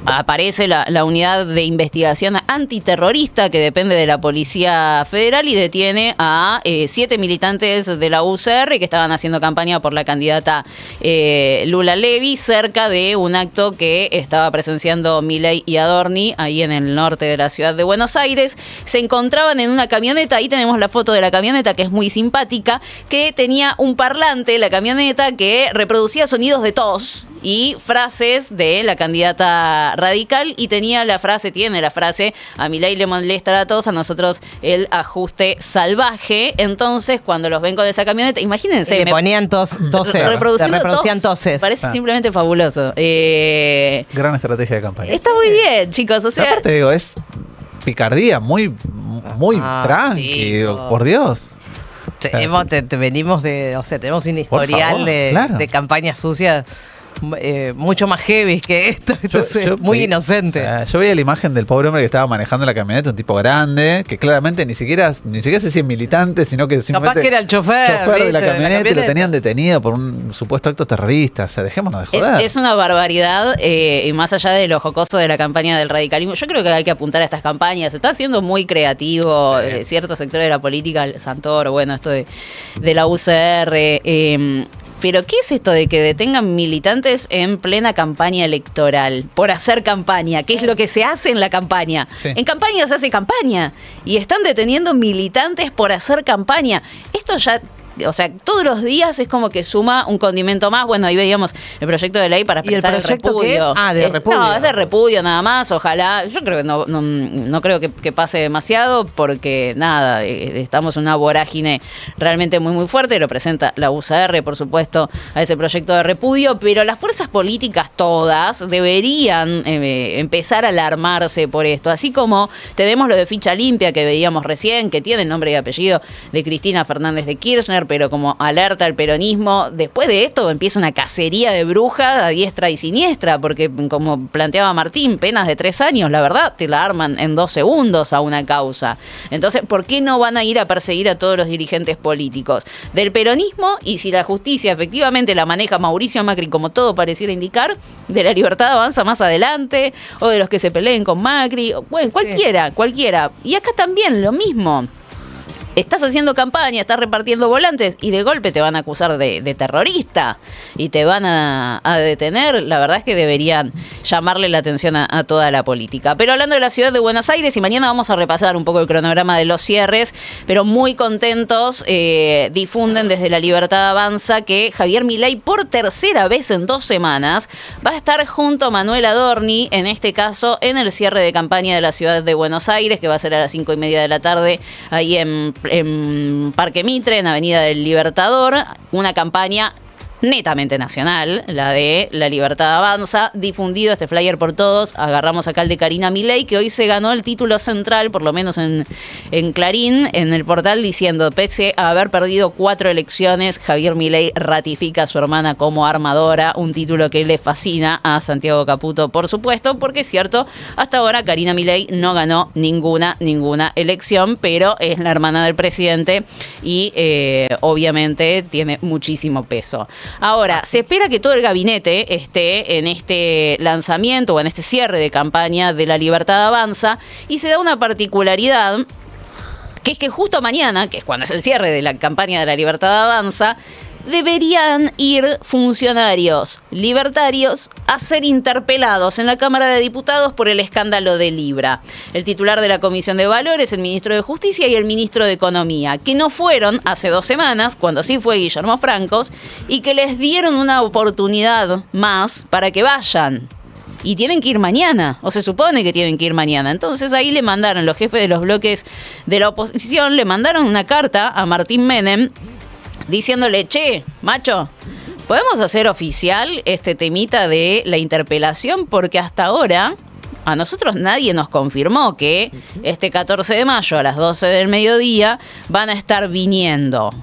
aparece la unidad de investigación antiterrorista que depende de la Policía Federal y detiene a 7 militantes de la UCR que estaban haciendo campaña por la candidata Lula Levy cerca de un acto que estaba presenciando Milei y Adorni ahí en el norte de la ciudad de Buenos Aires. Se encontraban en una camioneta, ahí tenemos la foto de la camioneta que es muy simpática, que tenía un parlante, la camioneta, que reproducía sonidos de tos y frases de la candidata radical y tiene la frase, a Milei le molesta a todos, a nosotros el ajuste salvaje. Entonces, cuando los ven con esa camioneta, imagínense.
Le ponían toses. Reproducían toses.
Parece simplemente fabuloso.
Gran estrategia de campaña.
Está muy bien, chicos. O sea,
aparte, digo, es picardía muy tranqui, por Dios.
Venimos de, tenemos un historial de campañas sucias mucho más heavy que esto. Entonces, muy inocente.
O sea, yo veía la imagen del pobre hombre que estaba manejando la camioneta, un tipo grande, que claramente ni siquiera sé si es militante, sino que simplemente
capaz que era el chofer
de la camioneta y lo tenían detenido por un supuesto acto terrorista. O sea, dejémonos de joder.
Es una barbaridad, y más allá de lo jocoso de la campaña del radicalismo, yo creo que hay que apuntar a estas campañas. Se está haciendo muy creativo ciertos sectores de la política, el Santoro, bueno, esto de la UCR. Pero ¿qué es esto de que detengan militantes en plena campaña electoral por hacer campaña? ¿Qué es lo que se hace en la campaña? Sí. En campaña se hace campaña y están deteniendo militantes por hacer campaña. Esto ya... O sea, todos los días es como que suma un condimento más. Bueno, ahí veíamos el proyecto de ley para expresar el repudio.
¿De repudio?
No, es de repudio nada más. Ojalá, yo creo que no creo que pase demasiado porque nada, estamos en una vorágine realmente muy muy fuerte. Lo presenta la UCR, por supuesto, a ese proyecto de repudio, pero las fuerzas políticas todas deberían empezar a alarmarse por esto. Así como tenemos lo de ficha limpia que veíamos recién, que tiene el nombre y apellido de Cristina Fernández de Kirchner, pero como alerta al peronismo. Después de esto empieza una cacería de brujas a diestra y siniestra, porque como planteaba Martín, penas de 3 años, la verdad, te la arman en 2 segundos a una causa. Entonces, ¿por qué no van a ir a perseguir a todos los dirigentes políticos del peronismo? Y si la justicia efectivamente la maneja Mauricio Macri, como todo pareciera indicar, de la Libertad Avanza más adelante, o de los que se peleen con Macri, bueno, cualquiera. Y acá también lo mismo. Estás haciendo campaña, estás repartiendo volantes y de golpe te van a acusar de terrorista y te van a detener. La verdad es que deberían llamarle la atención a toda la política. Pero hablando de la ciudad de Buenos Aires, y mañana vamos a repasar un poco el cronograma de los cierres, pero muy contentos, difunden desde La Libertad Avanza que Javier Milei por tercera vez en 2 semanas va a estar junto a Manuel Adorni, en este caso en el cierre de campaña de la ciudad de Buenos Aires, que va a ser a las 5:30 de la tarde, ahí en Parque Mitre, en Avenida del Libertador, una campaña netamente nacional, la de La Libertad Avanza, difundido este flyer por todos. Agarramos acá el de Karina Milei, que hoy se ganó el título central, por lo menos en Clarín, en el portal, diciendo: pese a haber perdido 4 elecciones, Javier Milei ratifica a su hermana como armadora, un título que le fascina a Santiago Caputo, por supuesto, porque es cierto, hasta ahora Karina Milei no ganó ninguna elección, pero es la hermana del presidente y obviamente tiene muchísimo peso. Ahora, se espera que todo el gabinete esté en este lanzamiento o en este cierre de campaña de La Libertad Avanza, y se da una particularidad, que es que justo mañana, que es cuando es el cierre de la campaña de La Libertad Avanza, deberían ir funcionarios libertarios a ser interpelados en la Cámara de Diputados por el escándalo de Libra. El titular de la Comisión de Valores, el ministro de Justicia y el ministro de Economía, que no fueron hace 2 semanas, cuando sí fue Guillermo Francos, y que les dieron una oportunidad más para que vayan. Y tienen que ir mañana, o se supone que tienen que ir mañana. Entonces ahí le mandaron, los jefes de los bloques de la oposición, le mandaron una carta a Martín Menem, diciéndole: che, macho, ¿podemos hacer oficial este temita de la interpelación? Porque hasta ahora a nosotros nadie nos confirmó que este 14 de mayo a las 12 del mediodía van a estar viniendo.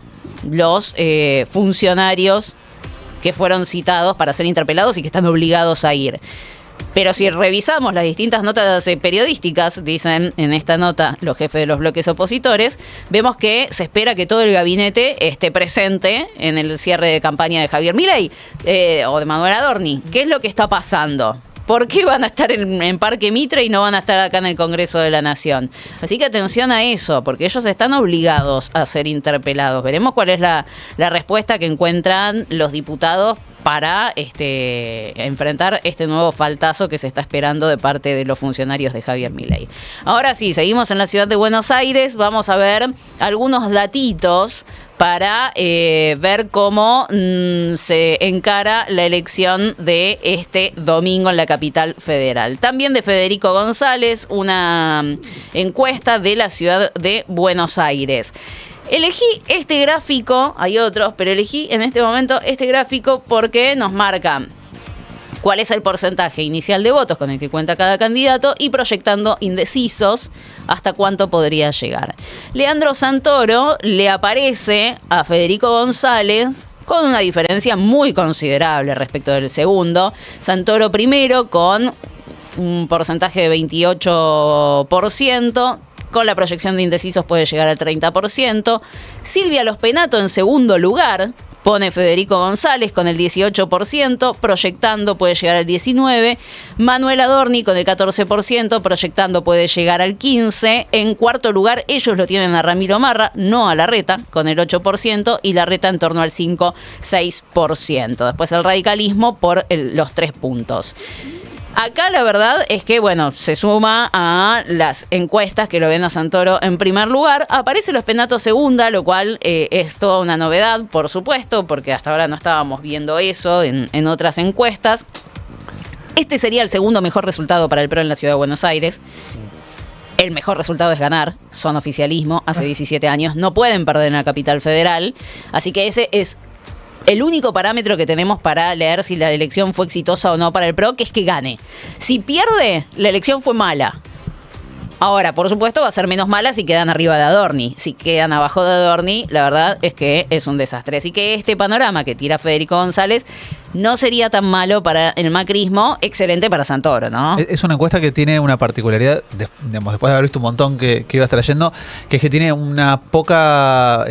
los funcionarios que fueron citados para ser interpelados y que están obligados a ir. Pero si revisamos las distintas notas periodísticas, dicen en esta nota los jefes de los bloques opositores, vemos que se espera que todo el gabinete esté presente en el cierre de campaña de Javier Milei o de Manuel Adorni. ¿Qué es lo que está pasando? ¿Por qué van a estar en Parque Mitre y no van a estar acá en el Congreso de la Nación? Así que atención a eso, porque ellos están obligados a ser interpelados. Veremos cuál es la respuesta que encuentran los diputados para enfrentar este nuevo faltazo que se está esperando de parte de los funcionarios de Javier Milei. Ahora sí, seguimos en la ciudad de Buenos Aires. Vamos a ver algunos datitos para ver cómo se encara la elección de este domingo en la capital federal. También de Federico González, una encuesta de la ciudad de Buenos Aires. Elegí este gráfico, hay otros, pero elegí en este momento este gráfico porque nos marca cuál es el porcentaje inicial de votos con el que cuenta cada candidato y proyectando indecisos hasta cuánto podría llegar. Leandro Santoro le aparece a Federico González con una diferencia muy considerable respecto del segundo. Santoro primero con un porcentaje de 28%. Con la proyección de indecisos puede llegar al 30%. Silvia Lospenato en segundo lugar pone Federico González con el 18%, proyectando puede llegar al 19%. Manuel Adorni con el 14%, proyectando puede llegar al 15%. En cuarto lugar ellos lo tienen a Ramiro Marra, no a Larreta, con el 8%, y Larreta en torno al 5-6%. Después el radicalismo por los 3 puntos. Acá la verdad es que, bueno, se suma a las encuestas que lo ven a Santoro en primer lugar. Aparece Lospenato segunda, lo cual es toda una novedad, por supuesto, porque hasta ahora no estábamos viendo eso en otras encuestas. Este sería el segundo mejor resultado para el PRO en la ciudad de Buenos Aires. El mejor resultado es ganar, son oficialismo, hace 17 años, no pueden perder en la capital federal. Así que ese es el único parámetro que tenemos para leer si la elección fue exitosa o no para el PRO, que es que gane. Si pierde, la elección fue mala. Ahora, por supuesto, va a ser menos mala si quedan arriba de Adorni. Si quedan abajo de Adorni, la verdad es que es un desastre. Así que este panorama que tira Federico González no sería tan malo para el macrismo, excelente para Santoro, ¿no?
Es una encuesta que tiene una particularidad, después de haber visto un montón que ibas trayendo, que es que tiene una poca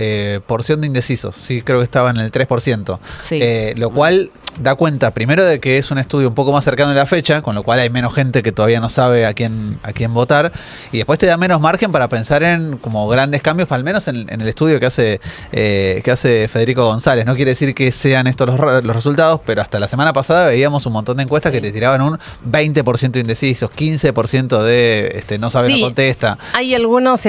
porción de indecisos. Sí, creo que estaba en el 3%. Sí. Lo cual da cuenta, primero, de que es un estudio un poco más cercano a la fecha, con lo cual hay menos gente que todavía no sabe a quién votar, y después te da menos margen para pensar en como grandes cambios, al menos en el estudio que hace Federico González. No quiere decir que sean estos los resultados, pero hasta la semana pasada veíamos un montón de encuestas que te tiraban un 20% de indecisos, 15% de no sabe, no contesta.
Hay algunos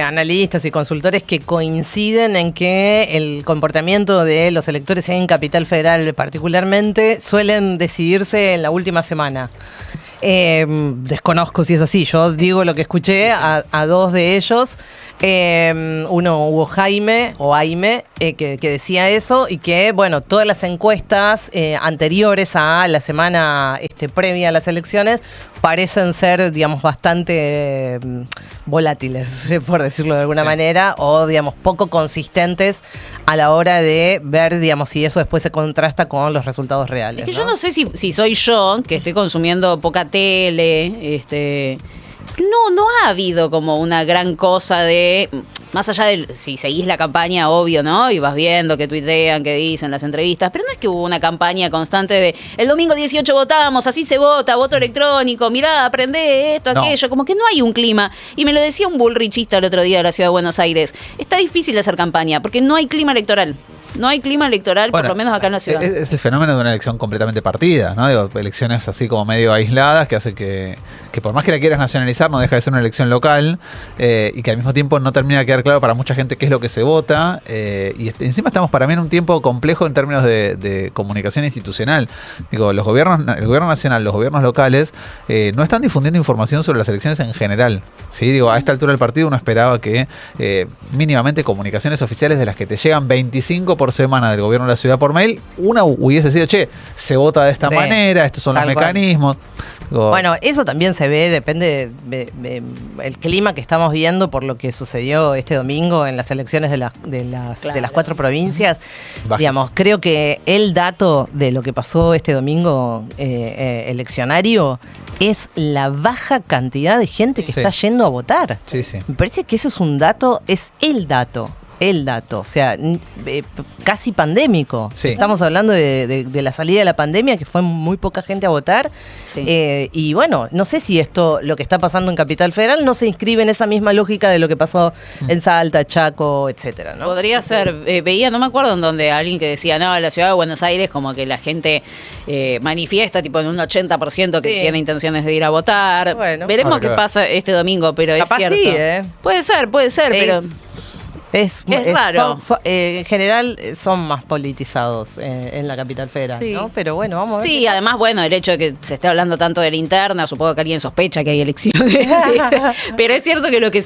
analistas y consultores que coinciden en que el comportamiento de los electores en Capital Federal particularmente suelen decidirse en la última semana. Desconozco si es así, yo digo lo que escuché a dos de ellos. Uno, Hugo Jaime, que decía eso, y que, bueno, todas las encuestas anteriores a la semana previa a las elecciones parecen ser, digamos, bastante volátiles, por decirlo de alguna manera, o, digamos, poco consistentes a la hora de ver, digamos, si eso después se contrasta con los resultados reales.
Es que yo no sé si soy yo, que estoy consumiendo poca tele, no ha habido como una gran cosa de, más allá de si seguís la campaña, obvio, ¿no? Y vas viendo que tuitean, que dicen las entrevistas, pero no es que hubo una campaña constante de el domingo 18 votamos, así se vota, voto electrónico, mirá, aprendé esto, aquello, como que no hay un clima. Y me lo decía un bullrichista el otro día de la ciudad de Buenos Aires, está difícil hacer campaña porque no hay clima electoral. No hay clima electoral, bueno, por lo menos acá en la ciudad.
Es el fenómeno de una elección completamente partida, ¿no? Digo, elecciones así como medio aisladas que hace que por más que la quieras nacionalizar, no deja de ser una elección local y que al mismo tiempo no termina de quedar claro para mucha gente qué es lo que se vota. Y encima estamos para mí en un tiempo complejo en términos de comunicación institucional. Digo, el gobierno nacional, los gobiernos locales no están difundiendo información sobre las elecciones en general. ¿Sí? Digo, a esta altura del partido uno esperaba que mínimamente comunicaciones oficiales de las que te llegan 25 por semana del gobierno de la ciudad por mail, una hubiese sido, se vota de esta manera, estos son los mecanismos.
Bueno, eso también se ve, depende el clima que estamos viendo por lo que sucedió este domingo en las elecciones de las 4 provincias. Digamos, creo que el dato de lo que pasó este domingo eleccionario es la baja cantidad de gente que está yendo a votar.
Sí, sí.
Me parece que eso es un dato, es el dato, o sea, casi pandémico.
Sí.
Estamos hablando de la salida de la pandemia, que fue muy poca gente a votar.
Sí.
Y bueno, no sé si lo que está pasando en Capital Federal no se inscribe en esa misma lógica de lo que pasó en Salta, Chaco, etcétera, ¿no?
Podría ser, veía, no me acuerdo en donde alguien que decía, no, en la ciudad de Buenos Aires como que la gente manifiesta tipo en un 80% que tiene intenciones de ir a votar. Bueno, veremos qué pasa este domingo, pero
capaz
es cierto.
Sí,
Puede ser, pero...
Es raro. En general son más politizados en la Capital Federal, ¿no? Pero bueno, vamos a ver.
Sí, además, bueno, el hecho de que se esté hablando tanto de la interna, supongo que alguien sospecha que hay elecciones. Sí. Pero es cierto que lo que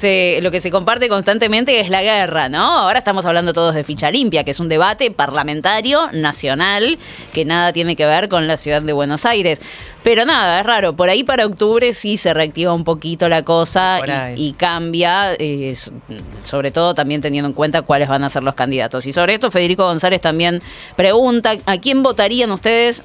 se comparte constantemente es la guerra, ¿no? Ahora estamos hablando todos de ficha limpia, que es un debate parlamentario, nacional, que nada tiene que ver con la ciudad de Buenos Aires. Pero nada, es raro. Por ahí para octubre sí se reactiva un poquito la cosa y cambia, sobre todo también teniendo en cuenta cuáles van a ser los candidatos. Y sobre esto Federico González también pregunta, ¿a quién votarían ustedes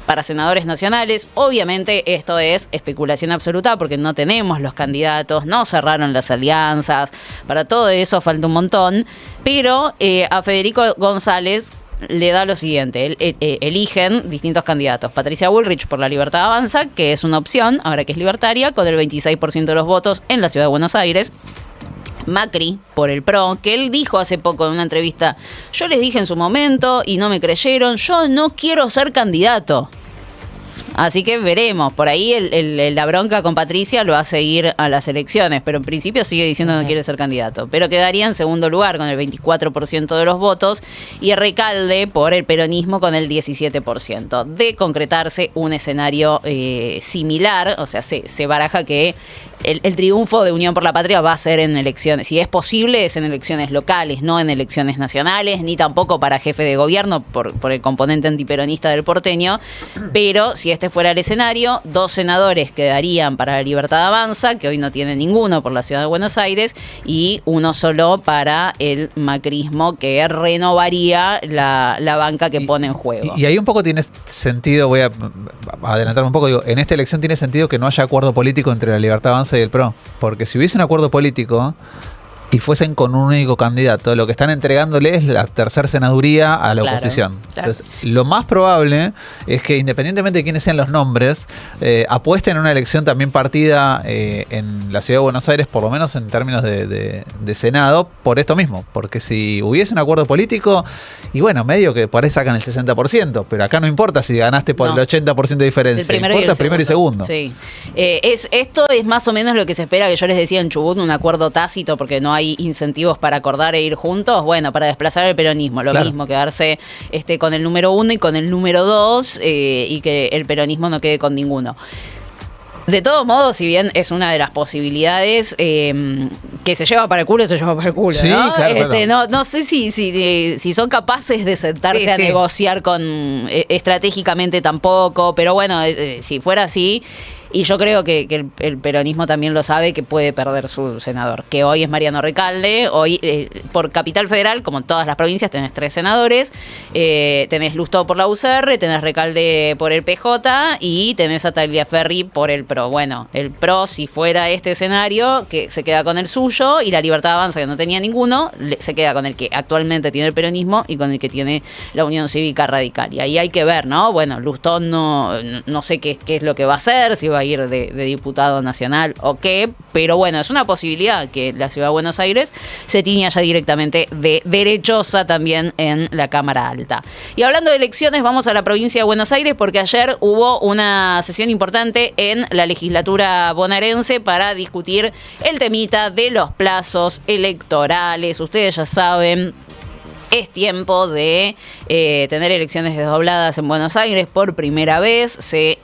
para senadores nacionales? Obviamente esto es especulación absoluta porque no tenemos los candidatos, no cerraron las alianzas, para todo eso falta un montón. Pero a Federico González le da lo siguiente, eligen distintos candidatos. Patricia Bullrich por La Libertad Avanza, que es una opción, ahora que es libertaria, con el 26% de los votos en la ciudad de Buenos Aires. Macri por el PRO, que él dijo hace poco en una entrevista, yo les dije en su momento y no me creyeron, yo no quiero ser candidato. Así que veremos, por ahí la bronca con Patricia lo hace ir a las elecciones, pero en principio sigue diciendo que no quiere ser candidato. Pero quedaría en segundo lugar con el 24% de los votos y Recalde por el peronismo con el 17%. De concretarse un escenario similar, o sea, se baraja que el triunfo de Unión por la Patria va a ser en elecciones, si es posible, es en elecciones locales, no en elecciones nacionales, ni tampoco para jefe de gobierno por el componente antiperonista del porteño, pero si este fuera el escenario, 2 senadores quedarían para La Libertad Avanza, que hoy no tiene ninguno por la ciudad de Buenos Aires, y uno solo para el macrismo, que renovaría la banca que pone en juego.
Y ahí un poco tiene sentido, voy a adelantarme un poco, digo, en esta elección tiene sentido que no haya acuerdo político entre La Libertad Avanza y el PRO, porque si hubiese un acuerdo político y fuesen con un único candidato, lo que están entregándole es la tercera senaduría a la oposición. Entonces, lo más probable es que, independientemente de quiénes sean los nombres, apuesten en una elección también partida en la ciudad de Buenos Aires, por lo menos en términos de Senado, por esto mismo. Porque si hubiese un acuerdo político, y bueno, medio que por ahí sacan el 60%, pero acá no importa si ganaste por el 80% de diferencia, importa el primero y segundo.
Sí. Esto es más o menos lo que se espera, que yo les decía en Chubut, un acuerdo tácito, porque no hay incentivos para acordar e ir juntos, bueno, para desplazar el peronismo, lo mismo, quedarse con el número 1 y con el número 2 y que el peronismo no quede con ninguno. De todos modos, si bien es una de las posibilidades que se lleva para el culo, se lleva para el culo,
sí,
¿no?
Claro.
No sé si son capaces de sentarse a negociar estratégicamente tampoco, pero bueno, si fuera así. Y yo creo que el peronismo también lo sabe, que puede perder su senador, que hoy es Mariano Recalde. Hoy, por Capital Federal, como en todas las provincias, tenés 3 senadores. Tenés Lustó por la UCR, tenés Recalde por el PJ y tenés a Tagliaferri por el PRO. Bueno, el PRO, si fuera este escenario, que se queda con el suyo, y La Libertad Avanza, que no tenía ninguno, se queda con el que actualmente tiene el peronismo y con el que tiene la Unión Cívica Radical. Y ahí hay que ver, ¿no? Bueno, Lustó no sé qué es lo que va a hacer, si va a ir de diputado nacional o qué, pero bueno, es una posibilidad que la ciudad de Buenos Aires se tiña ya directamente de derechosa también en la Cámara Alta. Y hablando de elecciones, vamos a la provincia de Buenos Aires, porque ayer hubo una sesión importante en la legislatura bonaerense para discutir el temita de los plazos electorales. Ustedes ya saben, Es tiempo de tener elecciones desdobladas en Buenos Aires. Por primera vez se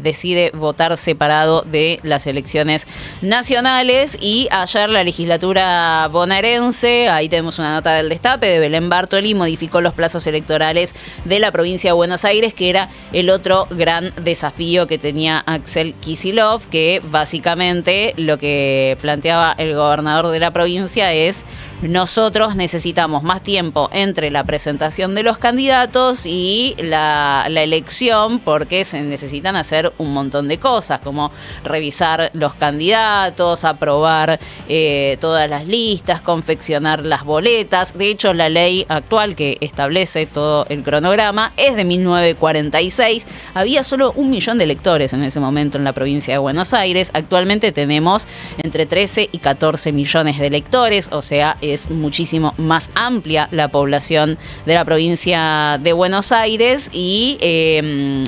decide votar separado de las elecciones nacionales y ayer la legislatura bonaerense, ahí tenemos una nota del Destape, de Belén Bartoli, modificó los plazos electorales de la provincia de Buenos Aires, que era el otro gran desafío que tenía Axel Kicillof, que básicamente lo que planteaba el gobernador de la provincia es: nosotros necesitamos más tiempo entre la presentación de los candidatos y la elección, porque se necesitan hacer un montón de cosas, como revisar los candidatos, aprobar todas las listas, confeccionar las boletas. De hecho, la ley actual que establece todo el cronograma es de 1946. Había solo 1 millón de electores en ese momento en la provincia de Buenos Aires. Actualmente tenemos entre 13 y 14 millones de electores, o sea, es muchísimo más amplia la población de la provincia de Buenos Aires y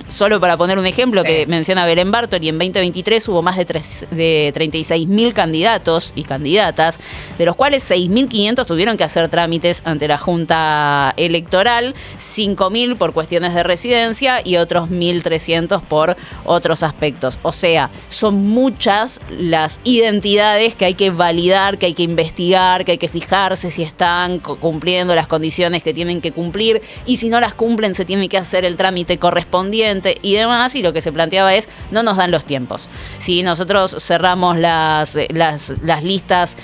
solo para poner un ejemplo que menciona Belén Bartoli, en 2023 hubo más de 36.000 candidatos y candidatas, de los cuales 6.500 tuvieron que hacer trámites ante la Junta Electoral, 5.000 por cuestiones de residencia y otros 1.300 por otros aspectos. O sea, son muchas las identidades que hay que validar, que hay que investigar, que hay que fijarse si están cumpliendo las condiciones que tienen que cumplir, y si no las cumplen se tiene que hacer el trámite correspondiente y demás. Y lo que se planteaba es: no nos dan los tiempos. Si nosotros cerramos las listas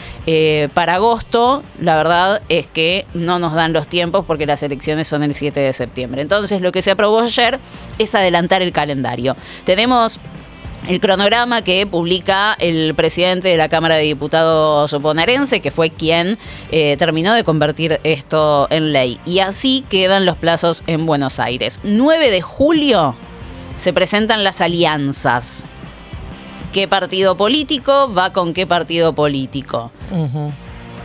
para agosto, la verdad es que no nos dan los tiempos porque las elecciones son el 7 de septiembre. Entonces, lo que se aprobó ayer es adelantar el calendario. Tenemos el cronograma que publica el presidente de la Cámara de Diputados bonaerense, que fue quien terminó de convertir esto en ley. Y así quedan los plazos en Buenos Aires. 9 de julio se presentan las alianzas. ¿Qué partido político va con qué partido político?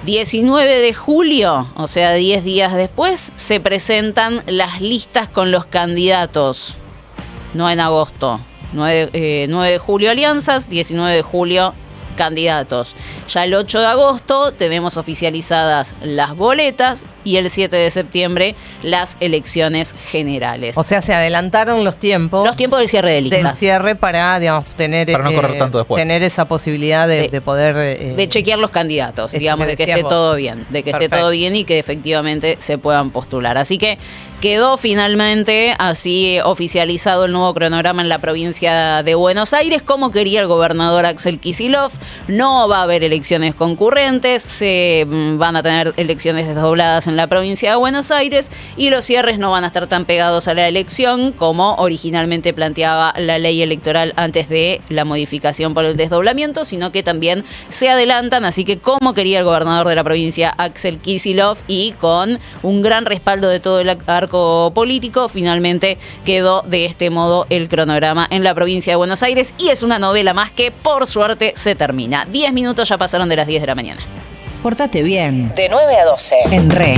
19 de julio, o sea, 10 días después, se presentan las listas con los candidatos. No en agosto. 9 de julio alianzas, 19 de julio candidatos. Ya el 8 de agosto tenemos oficializadas las boletas y el 7 de septiembre las elecciones generales.
O sea, se adelantaron los tiempos.
Los tiempos del cierre de listas.
Del cierre para, digamos, tener,
para no correr tanto después.
Tener esa posibilidad de poder...
de chequear los candidatos, digamos, de que esté todo bien. De que esté todo bien y que efectivamente se puedan postular. Así que quedó finalmente así oficializado el nuevo cronograma en la provincia de Buenos Aires, como quería el gobernador Axel Kicillof. No va a haber elecciones concurrentes, se van a tener elecciones desdobladas en la provincia de Buenos Aires y los cierres no van a estar tan pegados a la elección como originalmente planteaba la ley electoral antes de la modificación por el desdoblamiento, sino que también se adelantan, así que como quería el gobernador de la provincia Axel Kicillof y con un gran respaldo de todo el arco político, finalmente quedó de este modo el cronograma en la provincia de Buenos Aires y es una novela más que por suerte se termina. 10 minutos ya pasaron de las 10 de la mañana.
Pórtate bien.
De 9 a 12.
En Re.